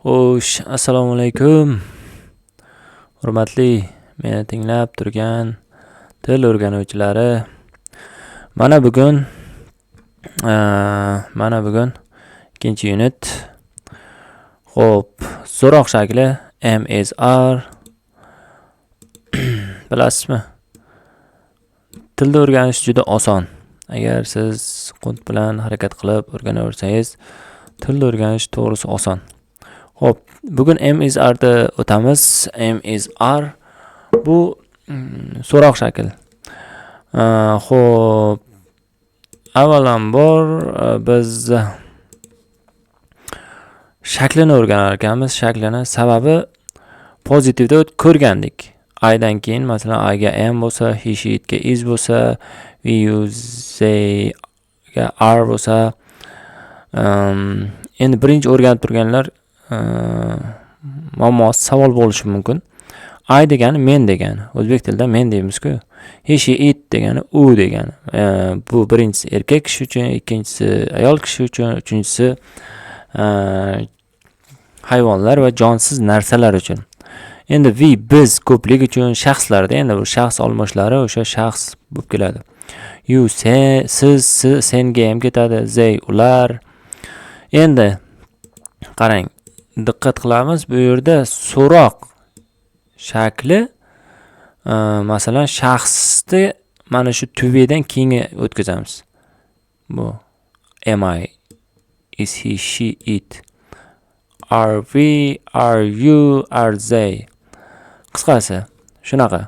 Xo'sh, assalomu alaykum. Hurmatli meni tinglab turgan til o'rganuvchilari. Mana bugun ikkinchi unit. Xo'p, so'roq shakli M is R. Bilasizmi? Tilni o'rganish juda oson. Agar siz qunt bilan harakat qilib o'rganaversangiz, tilni o'rganish to'g'risi oson. Xo'p, bugun M is R da o'tamiz. M is R bu so'roq shakl. Xo'p, avvalambor biz shaklini o'rganar ekanmiz. Shaklini sababi pozitivda ko'rgandik. I'dan keyin masalan I'ga M bo'lsa, he, she, itga is bo'lsa, we, you, they ga R bo'lsa, endi birinchi o'rganib turganlar muammosi savol bo'lishi mumkin. I degani men degani. O'zbek tilida men deymiz-ku. He, she, it degani u degani. Bu birinchisi erkak kishi uchun, ikkinchisi ayol kishi uchun, uchinchisi hayvonlar va jonsiz narsalar uchun. Endi we biz ko'plik uchun shaxslarda, endi bu shaxs olmoshlari o'sha shaxs bo'lib keladi. You sen, siz senga ham ketadi, they ular. Endi qarang, diqqat qilamiz, bu yerda so'roq shakli masalan shaxsni mana shu tubedan keyinga o'tkazamiz. Bu am I, is he, she, it, are we, are you, are they. Qisqasi shunaqa.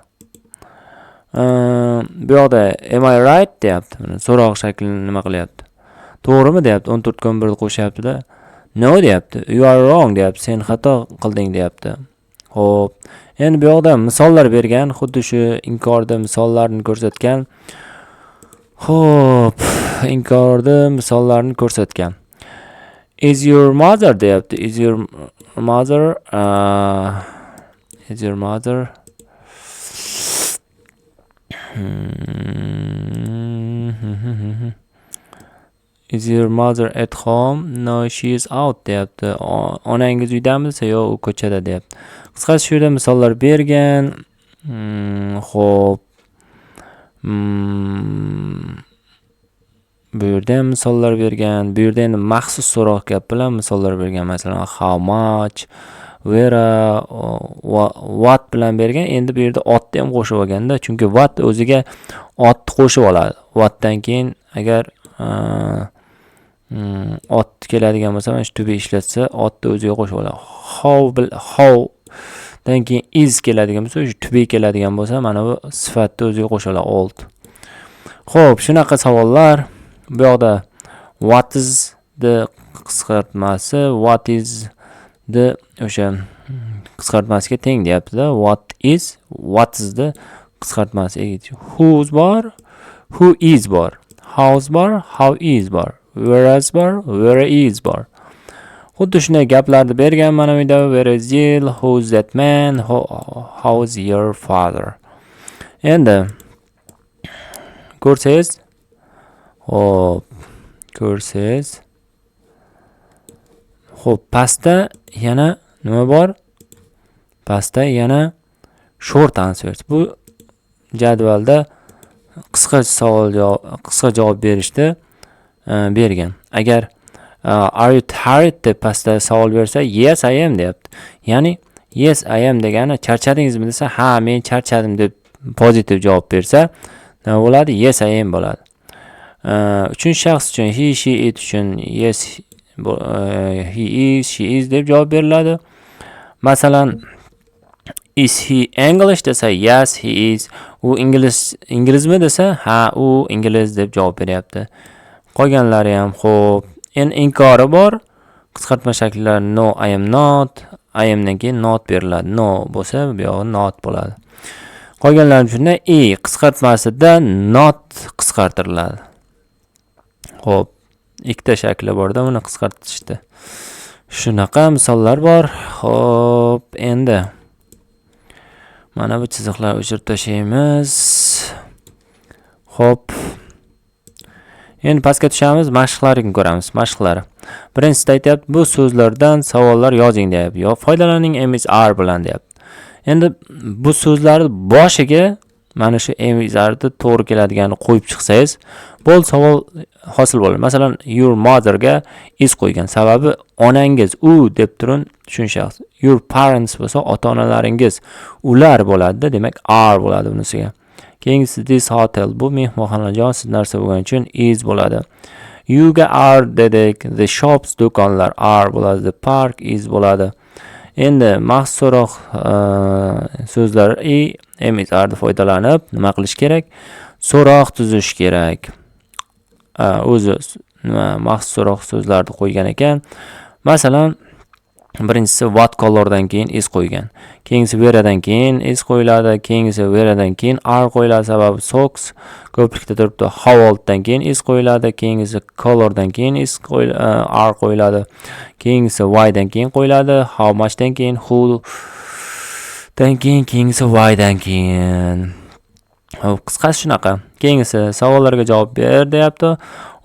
Bu yoqda am I right deyapti. So'roq shaklini nima qilyapti? To'g'rimi deyapti. 14 qo'shyapti-da. No deyapti. You are wrong deyapti. Sen xato qilding deyapti. Xo'p. Endi bu yoqda misollar bergan, xuddi shu inkorda misollarni ko'rsatgan. Xo'p, inkorda misollarni ko'rsatgan. Is your mother deyapti. Is your mother is your mother Is your mother at home? No, she is out deyapti. Onangiz uydami desa, yo'q, u ko'chada deyapti. Qisqasi shu yerda misollar bergan. Xo'p. Bu yerda ham misollar bergan. Bu yerda endi maxsus so'roq gap bilan misollar bergan. Masalan, how much, where, what bilan bergan. Endi bu yerda otni ham qo'shib olganda, chunki what o'ziga otni qo'shib oladi. Whatdan keyin agar ot keladigan bo'lsa, mana shu tubi ishlatsa, otni o'ziga qo'shib oladi. How dan keyin is keladigan bo'lsa, shu tubi keladigan bo'lsa, mana bu sifatni o'ziga qo'shib oladi. Old. Xo'p, shunaqa savollar. Bu yoqda what is the qisqartmasi, what is the o'sha qisqartmasiga teng deyapti-da. What is the qisqartmasi. Who's bor, who is bor, how's bor, how is bor, where's bor, where is bor. Xuddi shunday gaplarni bergan mana bu yerda. Where is Jill, who's that man, how's your father. Endi ko'rsangiz, xo'p, xo'p, pastda yana nima bor? Pastda yana short answers. Bu jadvalda qisqa javob berishda bergan. Agar are you tired deb pastda savol bersa, yes I am deyapti. Ya'ni yes I am degani charchadingizmi desa, ha men charchadim deb pozitiv javob bersa, nima bo'ladi? Yes I am bo'ladi. Uchinchi shaxs uchun he, she, it uchun yes he is, she is deb javob beriladi. Masalan, is he English desa, yes he is. U inglizmi desa, ha u ingliz deb javob beryapti. Qolganlari ham xo'p. Endi inkori bor. Qisqartma shakllar no I am not. I am dan keyin not beriladi. No bo'lsa, bu yog'i not bo'ladi. Qolganlari shunday qisqartmasida not qisqartiriladi. Xo'p, ikkita shakli borda, buni qisqartirishdi. Shunaqa misollar bor. Xo'p, endi mana bu chiziqlarni o'chirib tashlaymiz. Xo'p. Endi pastga tushamiz, mashqlarni ko'ramiz. Mashqlar. Birinchisi aytyapti, bu so'zlardan savollar yozing deyapti. Yo foydalaning MSR bilan deyapti. Endi bu so'zlarni boshiga mana shu MSRni to'g'ri keladiganini qo'yib chiqsangiz, bo'ldi savol hosil bo'ladi. Masalan, your mother ga is qo'ygan. Sababi onangiz u deb turun tushunishasiz. Your parents bo'lsa ota-onalaringiz, ular bo'ladi, demak are bo'ladi bunisiga. Keyingisi this hotel, bu mehmonxona jonsiz narsa bo'lgani uchun is bo'ladi. You ga are dedik, the shops do'konlar are bo'ladi, the park is bo'ladi. Endi maxsus so'roq so'zlar MSRni foydalanib nima qilish kerak? So'roq tuzish kerak. O'zi maxsus so'roq so'zlarni qo'ygan ekan. Masalan, birinchisi what colordan keyin is qo'ygan. Keyingisi where'dan keyin is qo'yiladi. Keyingisi where'dan keyin are qo'yiladi, sababi socks ko'plikda turibdi. How olddan keyin is qo'yiladi. Keyingisi colordan keyin is are qo'yiladi. Keyingisi why'dan keyin qo'yiladi. How muchdan keyin who dan keyin, keyingisi why'dan keyin. Qisqasi shunaqa. Keyingisi savollarga javob ber deyapti.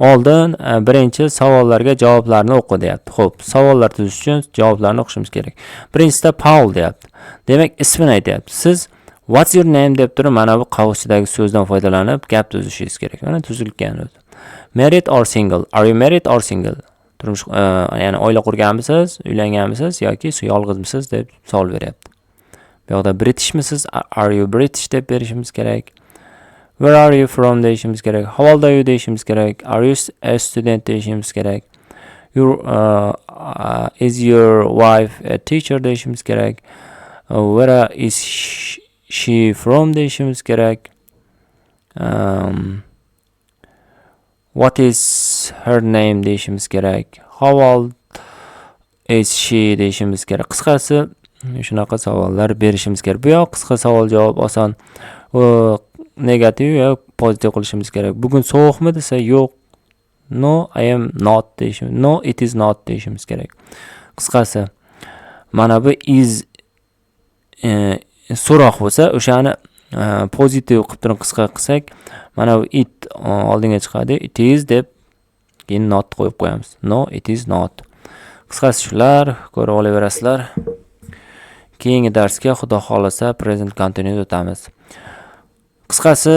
Oldin birinchi savollarga javoblarni o'qi deyapti. Xo'p, savollar tuzish uchun javoblarni o'qishimiz kerak. Birinchisida Paul deyapti. Demak, ismini aytyapti. Siz what's your name deb turib, mana bu qavsidagi so'zdan foydalanib gap tuzishingiz kerak. Mana tuzilgan o'zi. Married or single? Are you married or single? Turmush, ya'ni oila qurganmisiz, uylanganmisiz yoki yolg'izmisiz deb savol beryapti. Bu yoqda Britishmisiz? Are you British deb berishimiz kerak. Where are you from deyishimiz kerak. How old are you deyishimiz kerak. Are you a student deyishimiz kerak. Is your wife a teacher deyishimiz kerak. Where is she from deyishimiz kerak. What is her name deyishimiz kerak. How old is she deyishimiz kerak. Qisqasi shunaqa savollar berishimiz kerak. Bu yoq qisqa savol javob oson. Negativ yo pozitiv qilishimiz kerak. Bugun sovuqmi desa yo'q. No, I am not deyishimiz. No, it is not deyishimiz kerak. Qisqasi mana bu is so'roq bo'lsa, o'shani pozitiv qilib turib qisqa qilsak, mana bu it oldinga chiqadi. It is deb keyin not qo'yib qo'yamiz. No, it is not. Qisqasi shular, ko'rib olaverasizlar. Keyingi darsga xudo xolasa present continuous o'tamiz. Qisqasi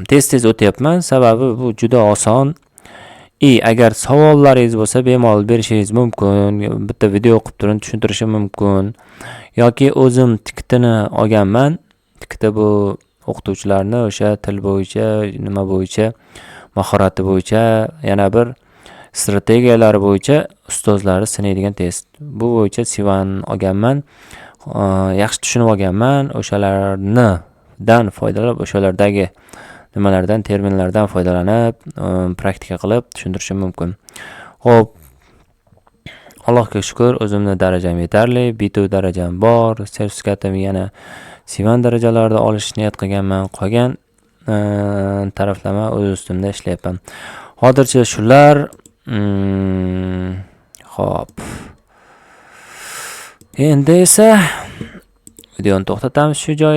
tez o'tyapman, sababi bu juda oson. Agar savollaringiz bo'lsa bemalol berishingiz mumkin, bitta video o'qib turib tushuntirishim mumkin. Yoki o'zim tiktini olganman. Tikda bu o'qituvchilarni o'sha til bo'yicha, nima bo'yicha, mahorati bo'yicha, yana bir strategiyalari bo'yicha ustozlari sinaydigan test. Bu bo'yicha Sivan olganman. Yaxshi tushunib olganman. O'shalardan foydalanib, o'shalardagi nimalardan, terminlardan foydalanib, praktika qilib tushuntirishim mumkin. Xo'p, Allohga shukr, o'zimni darajam yetarli, B2 darajam bor, sertifikatim yana Sivan darajalarida olish niyat qilganman. Qolgan taraflama o'z ustimda ishlayapman. Hozircha shular. Xo'p. Endi esa videoni to'xtatamiz shu joyda.